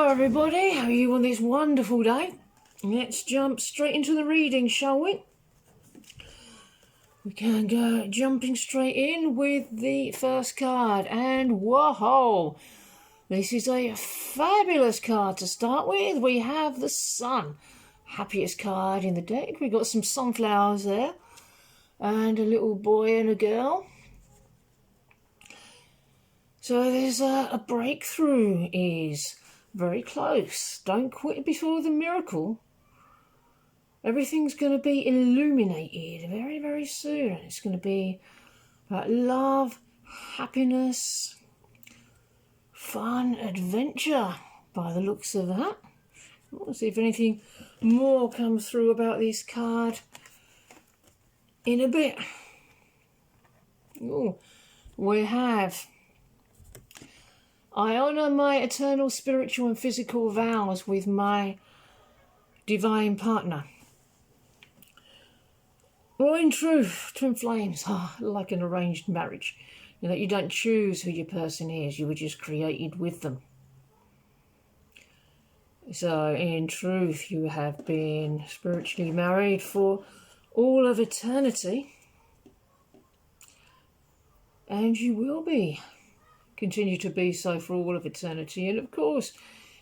Hello everybody, how are you on this wonderful day? Let's jump straight into the reading, shall we? We can go jumping straight in with the first card, and whoa, this is a fabulous card to start with. We have the Sun, happiest card in the deck. We've got some sunflowers there, and a little boy and a girl. So there's a breakthrough is very close. Don't quit before the miracle. Everything's going to be illuminated very, very soon. It's going to be about love, happiness, fun, adventure, by the looks of that. We'll see if anything more comes through about this card in a bit. Ooh, we have: I honour my eternal spiritual and physical vows with my divine partner. Well, in truth, twin flames are like an arranged marriage. You know, you don't choose who your person is, you were just created with them. So, in truth, you have been spiritually married for all of eternity. And you will continue to be so for all of eternity. And of course,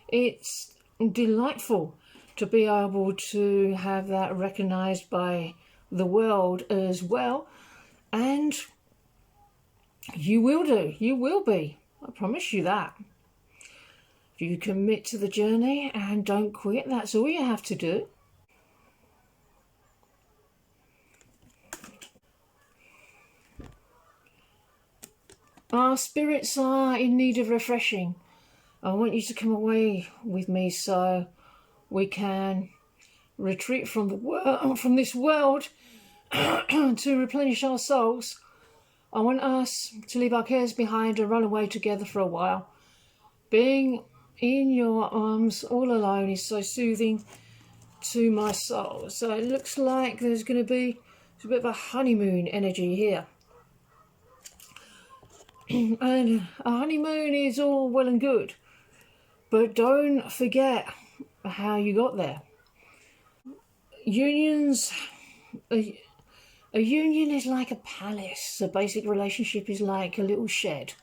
it's delightful to be able to have that recognised by the world as well, and you will be, I promise you that. If you commit to the journey and don't quit, that's all you have to do. Our spirits are in need of refreshing. I want you to come away with me so we can retreat from this world to replenish our souls. I want us to leave our cares behind and run away together for a while. Being in your arms all alone is so soothing to my soul. So it looks like there's going to be a bit of a honeymoon energy here. And a honeymoon is all well and good, but don't forget how you got there. Unions, a union is like a palace. A basic relationship is like a little shed.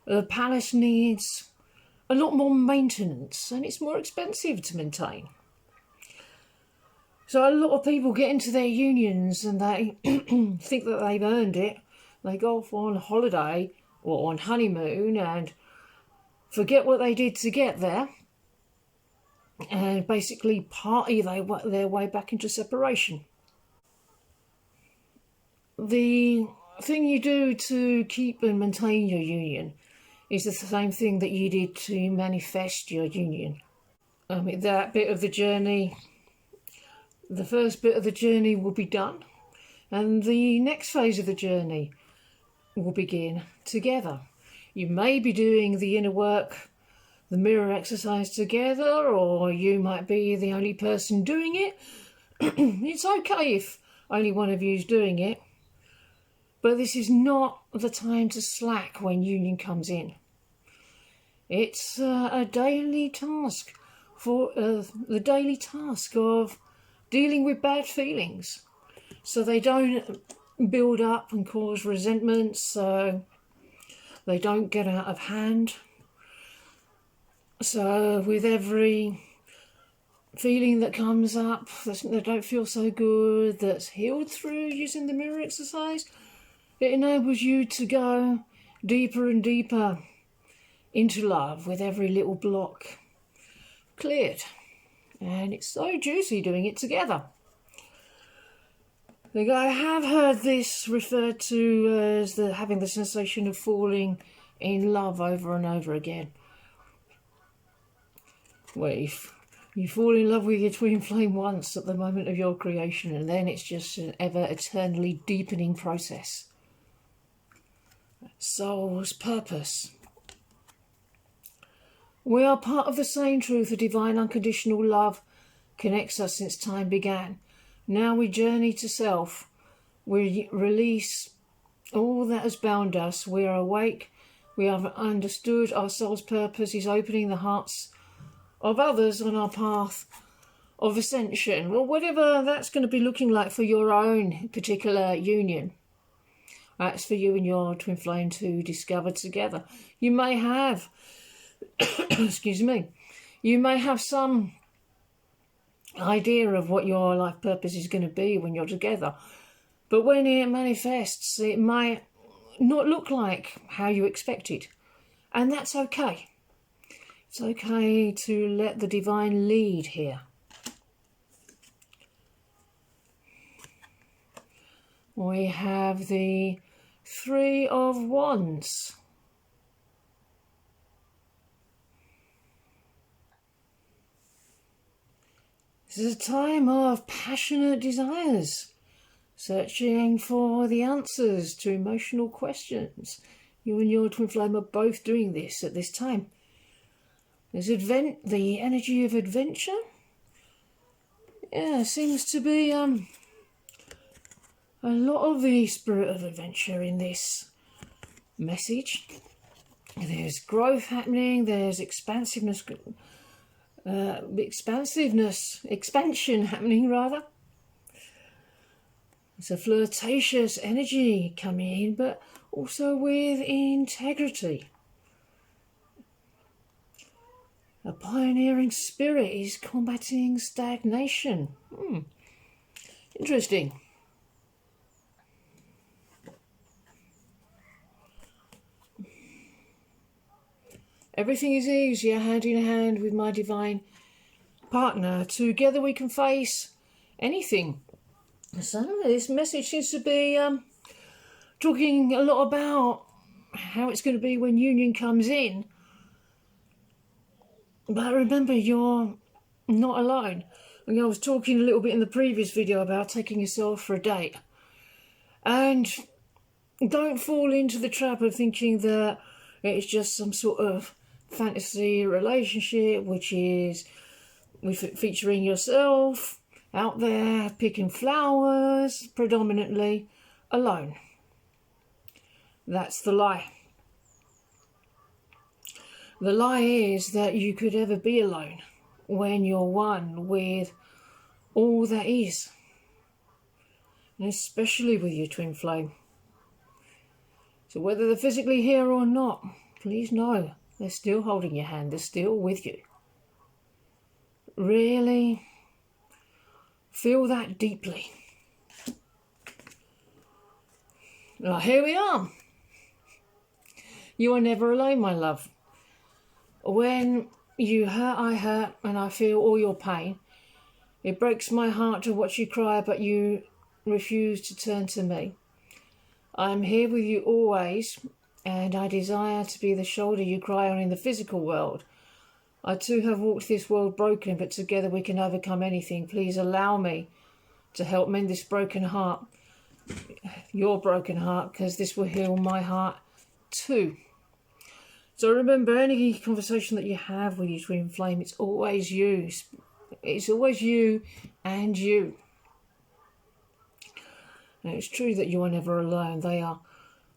The palace needs a lot more maintenance and it's more expensive to maintain. So a lot of people get into their unions and they think that they've earned it. They go off on holiday or on honeymoon and forget what they did to get there, and basically party their way back into separation. The thing you do to keep and maintain your union is the same thing that you did to manifest your union. That bit of the journey, the first bit of the journey will be done, and the next phase of the journey will begin together. You may be doing the inner work, the mirror exercise together, or you might be the only person doing it. It's okay if only one of you is doing it, but this is not the time to slack when union comes in. It's a daily task the daily task of dealing with bad feelings so they don't build up and cause resentment, so they don't get out of hand. So with every feeling that comes up that don't feel so good, that's healed through using the mirror exercise, it enables you to go deeper and deeper into love with every little block cleared. And it's so juicy doing it together. I have heard this referred to as having the sensation of falling in love over and over again. Well, you fall in love with your twin flame once at the moment of your creation, and then it's just an ever eternally deepening process. Soul's purpose. We are part of the same truth. A divine unconditional love connects us since time began. Now we journey to self. We release all that has bound us. We are awake. We have understood our soul's purpose is opening the hearts of others on our path of ascension. Well, whatever that's going to be looking like for your own particular union, that's for you and your twin flame to discover together. You may have, excuse me, you may have some idea of what your life purpose is going to be when you're together. But when it manifests, it might not look like how you expected. And that's okay. It's okay to let the divine lead here. We have the Three of Wands. This is a time of passionate desires, searching for the answers to emotional questions. You and your twin flame are both doing this at this time. There's the energy of adventure. Yeah, seems to be a lot of the spirit of adventure in this message. There's growth happening, there's expansion happening rather. It's a flirtatious energy coming in, but also with integrity. A pioneering spirit is combating stagnation. Interesting. Everything is easier hand in hand with my divine partner. Together we can face anything. So this message seems to be talking a lot about how it's going to be when union comes in. But remember, you're not alone. I was talking a little bit in the previous video about taking yourself for a date. And don't fall into the trap of thinking that it's just some sort of fantasy relationship, which is featuring yourself out there picking flowers, predominantly alone. That's the lie. The lie is that you could ever be alone when you're one with all that is, and especially with your twin flame. So whether they're physically here or not, please know they're still holding your hand, they're still with you. Really feel that deeply. Well, here we are. You are never alone, my love. When you hurt, I hurt, and I feel all your pain. It breaks my heart to watch you cry, but you refuse to turn to me. I am here with you always, and I desire to be the shoulder you cry on in the physical world. I too have walked this world broken, but together we can overcome anything. Please allow me to help mend this broken heart, your broken heart, because this will heal my heart too. So remember, any conversation that you have with your twin flame, it's always you. It's always you and you. And it's true that you are never alone. They are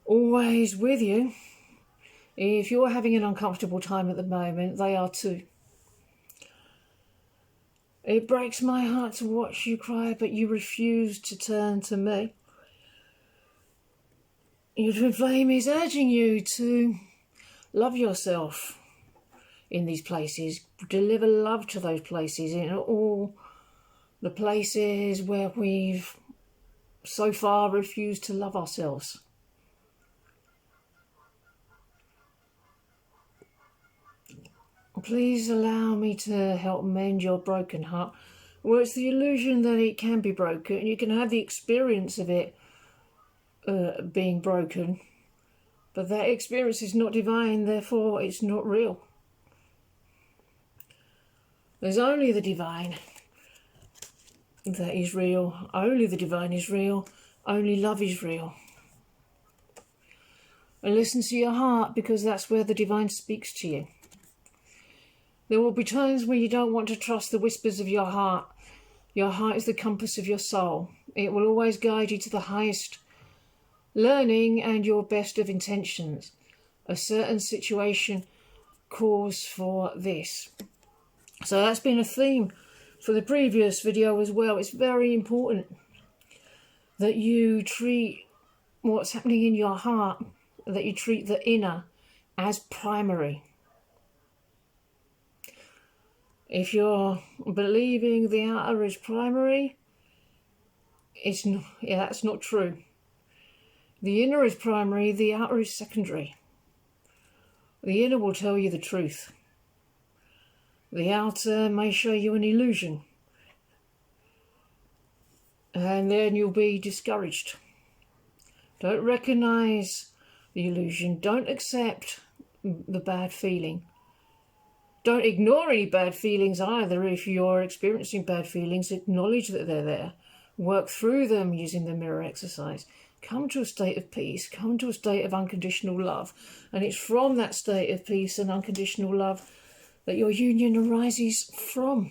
always with you. If you're having an uncomfortable time at the moment, they are too. It breaks my heart to watch you cry, but you refuse to turn to me. Your twin flame is urging you to love yourself in these places. Deliver love to those places, in all the places where we've so far refused to love ourselves. Please allow me to help mend your broken heart. Well, it's the illusion that it can be broken. You can have the experience of it being broken, but that experience is not divine, therefore it's not real. There's only the divine that is real. Only the divine is real. Only love is real. And listen to your heart, because that's where the divine speaks to you. There will be times when you don't want to trust the whispers of your heart. Your heart is the compass of your soul. It will always guide you to the highest learning and your best of intentions. A certain situation calls for this. So that's been a theme for the previous video as well. It's very important that you treat what's happening in your heart, that you treat the inner as primary. If you're believing the outer is primary, that's not true. The inner is primary, the outer is secondary. The inner will tell you the truth. The outer may show you an illusion, and then you'll be discouraged. Don't recognize the illusion. Don't accept the bad feeling. Don't ignore any bad feelings either. If you're experiencing bad feelings, acknowledge that they're there. Work through them using the mirror exercise. Come to a state of peace. Come to a state of unconditional love. And it's from that state of peace and unconditional love that your union arises from.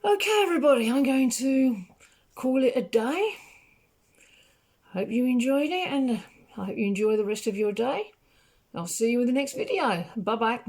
Okay, everybody, I'm going to call it a day. Hope you enjoyed it, and I hope you enjoy the rest of your day. I'll see you in the next video. Bye-bye.